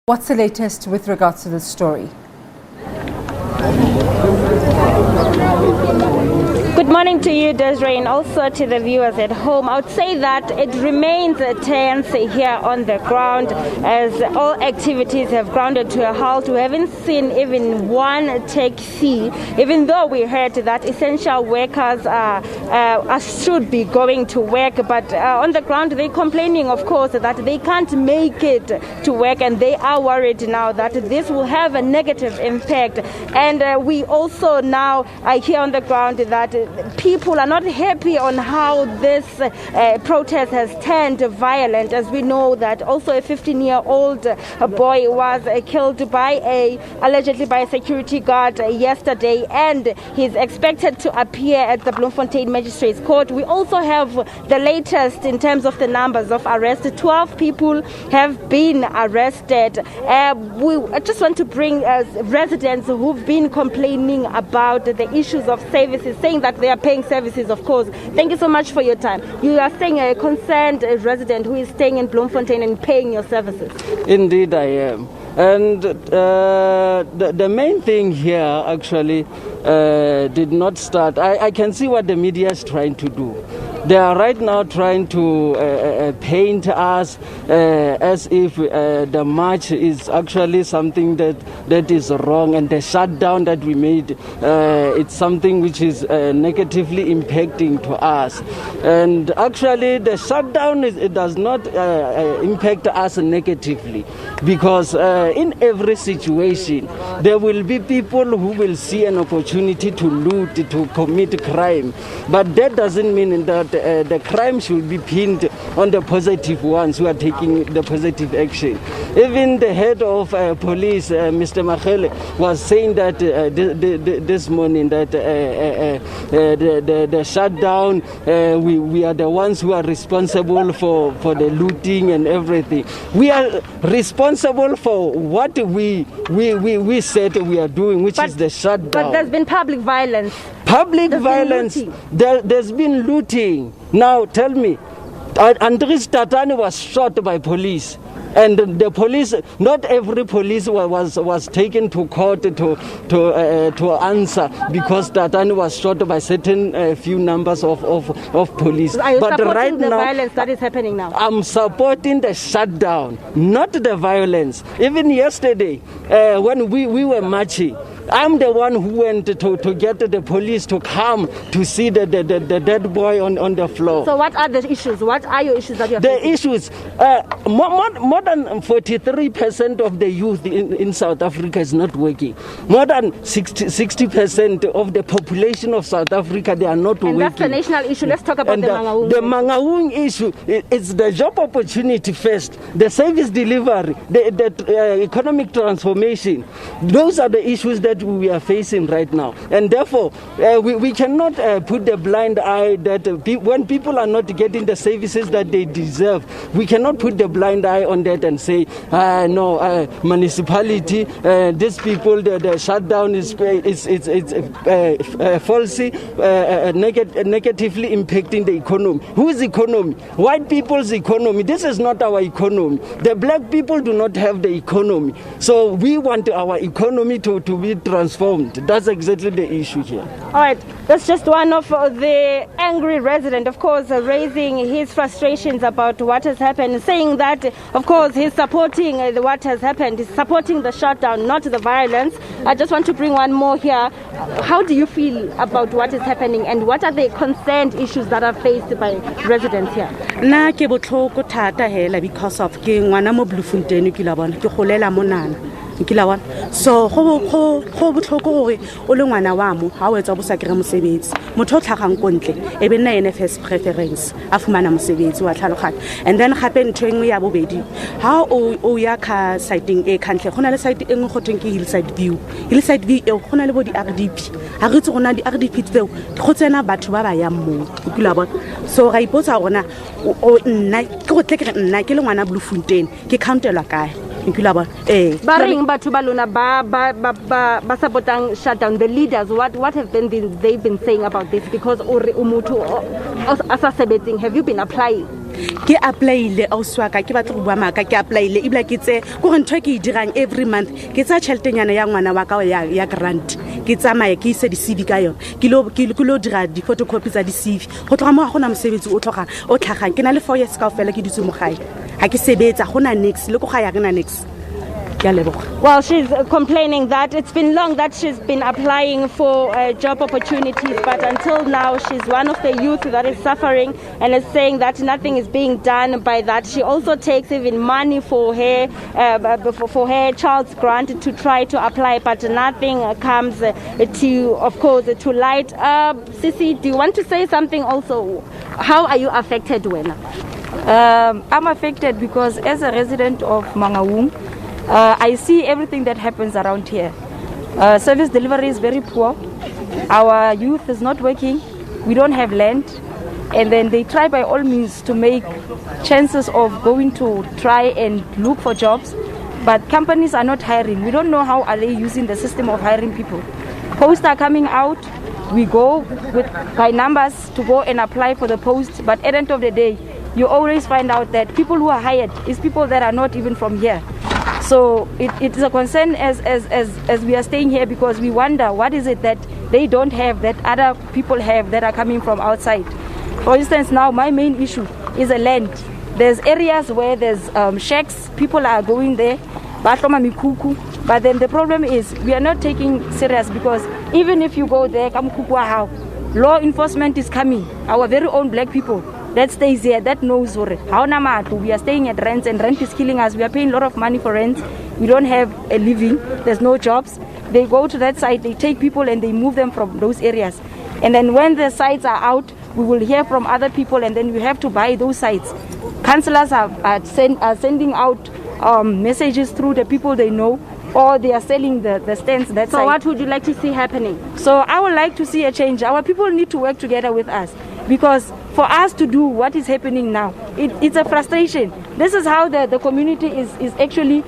What's the latest with regards to this story? Good morning to you, Desiree, and also to the viewers at home. I would say that it remains tense here on the ground as all activities have grounded to a halt. We haven't seen even one taxi, even though we heard that essential workers should be going to work. But on the ground, they're complaining, of course, that they can't make it to work, and they are worried now that this will have a negative impact. And we also now hear on the ground that people are not happy on how this protest has turned violent, as we know that also a 15-year-old boy was killed allegedly by a security guard yesterday, and he's expected to appear at the Bloemfontein Magistrate's Court. We also have the latest in terms of the numbers of arrests. 12 people have been arrested. I just want to bring residents who've been complaining about the issues of services, saying that they are paying services, of course. Thank you so much for your time. You are saying a concerned resident who is staying in Bloemfontein and paying your services. Indeed, I am. And the main thing here actually did not start. I can see what the media is trying to do. They are right now trying to paint us as if the march is actually something that is wrong, and the shutdown that we made, it's something which is negatively impacting to us. And actually the shutdown, it does not impact us negatively, because in every situation there will be people who will see an opportunity to loot, to commit crime, but that doesn't mean that the crime should be pinned on the positive ones who are taking the positive action. Even the head of police, Mr. Machele, was saying that this morning that the shutdown, we are the ones who are responsible for the looting and everything. We are responsible for what we said we are doing, which is the shutdown. But there's been public violence. There's been looting. Now tell me, Andries Tatane was shot by police, and the police, not every police was taken to court to answer, because Tatane was shot by certain few numbers of police. So are you but supporting right the now, violence that is happening now? I'm supporting the shutdown, not the violence. Even yesterday, when we were marching, I'm the one who went to get the police to come to see the dead boy on the floor. So what are the issues? What are your issues that you're The facing? issues, more than 43% of the youth in South Africa is not working. More than 60% of the population of South Africa, they are not working. And that's the national issue. Let's talk about the Mangaung. The Mangaung issue, it's the job opportunity first, the service delivery, the economic transformation. Those are the issues that we are facing right now, and therefore we cannot put the blind eye that when people are not getting the services that they deserve, we cannot put the blind eye on that and say no, municipality, these people, the shutdown is falsely negatively impacting the economy. Whose economy? White people's economy. This is not our economy. The black people do not have the economy, so we want our economy to be transformed. That's exactly the issue here. All right, that's just one of the angry resident, of course, raising his frustrations about what has happened, saying that, of course, he's supporting what has happened. He's supporting the shutdown, not the violence. I just want to bring one more here. How do you feel about what is happening, and what are the concerned issues that are faced by residents here? Na ke botlhoko thata hela because of ke ngwana mo Bloemfontein ke la bona ke golela monana ke la bona, so go botlhoko gore o le ngwana wa mo ha o etsa bo sa kere mosebetsi motho o tlhagang kontle e be nna ene first preference a fumana mosebetsi wa tlhaloganya. And then gape ntho engwe ya bobedi, ha o ya ka siting e kantle gona le site engwe go tweng ke hillside view e gona le bo di RDP ha re tse gona di RDP tseo go tsena batho ba ba yang mo ke la bona. So ga ipotsa gona nna ke go tle ke nna ke le ngwana Bloemfontein ke countelwa kae ba reng batho ba lona ba supportang shutdown, the leaders, what have they been saying about this? Because o motho a sa sebetseng, have you been applying? ke apply-ile ausi wa ka ke batla go bua maka ke apply-ile ebile ke tse go re ntho e ke e dirang every month ke tsa tšheletenyana ya ngwana wa ka ya grant ke tsamaye ke ise di-cv ka yone ke lo dira di-photocopy tsa di-cv go tloga mo ga gona mosebetsi o tlhagang ke na le 4 years ka ofela ke dutse mo gae ga ke sebetsa go na next le go ga ya re na next. Well, she's complaining that it's been long that she's been applying for job opportunities, but until now she's one of the youth that is suffering and is saying that nothing is being done by that. She also takes even money for her child's grant to try to apply, but nothing comes to light. Sisi, do you want to say something also? How are you affected, Wena? I'm affected because as a resident of Mangaung, I see everything that happens around here. Service delivery is very poor. Our youth is not working. We don't have land. And then they try by all means to make chances of going to try and look for jobs. But companies are not hiring. We don't know how are they using the system of hiring people. Posts are coming out. We go by numbers to go and apply for the post. But at the end of the day, you always find out that people who are hired is people that are not even from here. So it is a concern as we are staying here because we wonder what is it that they don't have that other people have that are coming from outside. For instance, now my main issue is a land. There's areas where there's shacks, people are going there, but then the problem is we are not taking serious because even if you go there, law enforcement is coming, our very own black people that stays here, that knows we are staying at rent and rent is killing us. We are paying a lot of money for rent. We don't have a living. There's no jobs. They go to that site, they take people and they move them from those areas. And then when the sites are out, we will hear from other people and then we have to buy those sites. Councillors are sending out messages through the people they know, or they are selling the stands that So side. what would you like to see happening? So I would like to see a change. Our people need to work together with us because for us to do what is happening now, it's a frustration. This is how the community is actually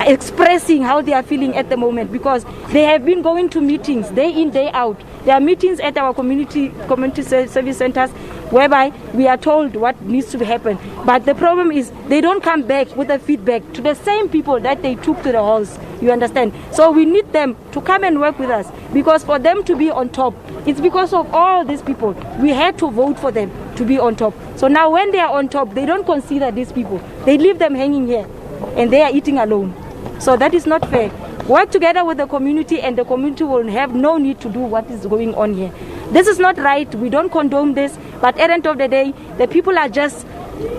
expressing how they are feeling at the moment because they have been going to meetings day in, day out. There are meetings at our community service centers whereby we are told what needs to happen. But the problem is they don't come back with the feedback to the same people that they took to the halls. You understand? So we need them to come and work with us because for them to be on top, it's because of all these people. We had to vote for them to be on top. So now when they are on top, they don't consider these people. They leave them hanging here and they are eating alone. So that is not fair. Work together with the community and the community will have no need to do what is going on here. This is not right. We don't condone this. But at the end of the day, the people are just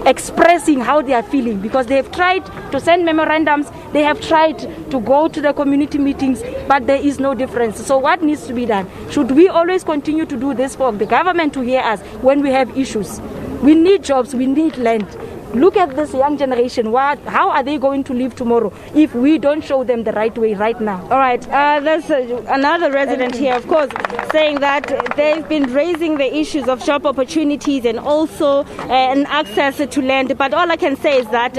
expressing how they are feeling because they have tried to send memorandums. They have tried to go to the community meetings, but there is no difference. So what needs to be done? Should we always continue to do this for the government to hear us when we have issues? We need jobs. We need land. Look at this young generation. How are they going to live tomorrow if we don't show them the right way right now? All right. There's another resident here, of course, saying that they've been raising the issues of job opportunities and also an access to land. But all I can say is that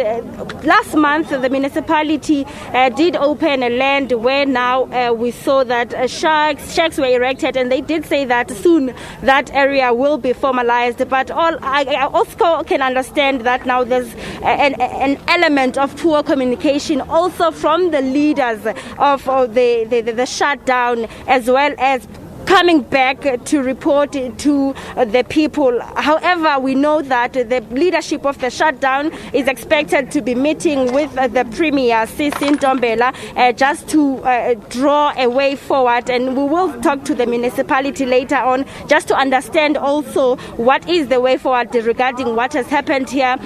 last month the municipality did open a land where now we saw that shacks were erected, and they did say that soon that area will be formalized. But I also can understand that now there's an element of poor communication also from the leaders of the shutdown, as well as coming back to report to the people. However, we know that the leadership of the shutdown is expected to be meeting with the Premier, Sisi Ntombela, just to draw a way forward. And we will talk to the municipality later on just to understand also what is the way forward regarding what has happened here.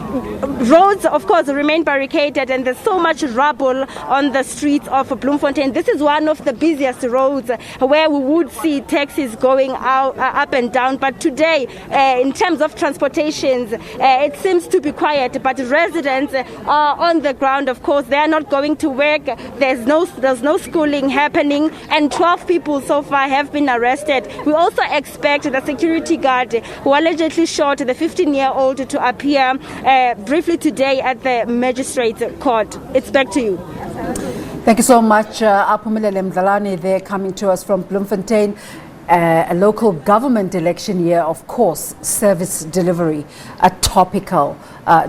Roads, of course, remain barricaded and there's so much rubble on the streets of Bloemfontein. This is one of the busiest roads where we would see taxis going up and down. But today, in terms of transportations, it seems to be quiet. But residents are on the ground, of course, they are not going to work. There's no schooling happening, and 12 people so far have been arrested. We also expect the security guard who allegedly shot the 15-year-old to appear briefly today at the Magistrate court. It's back to you. Thank you so much, Aphumelele Mdlalane, there coming to us from Bloemfontein. a local government election year, of course, service delivery, a topical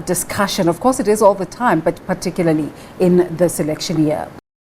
discussion. Of course, it is all the time, but particularly in this election year.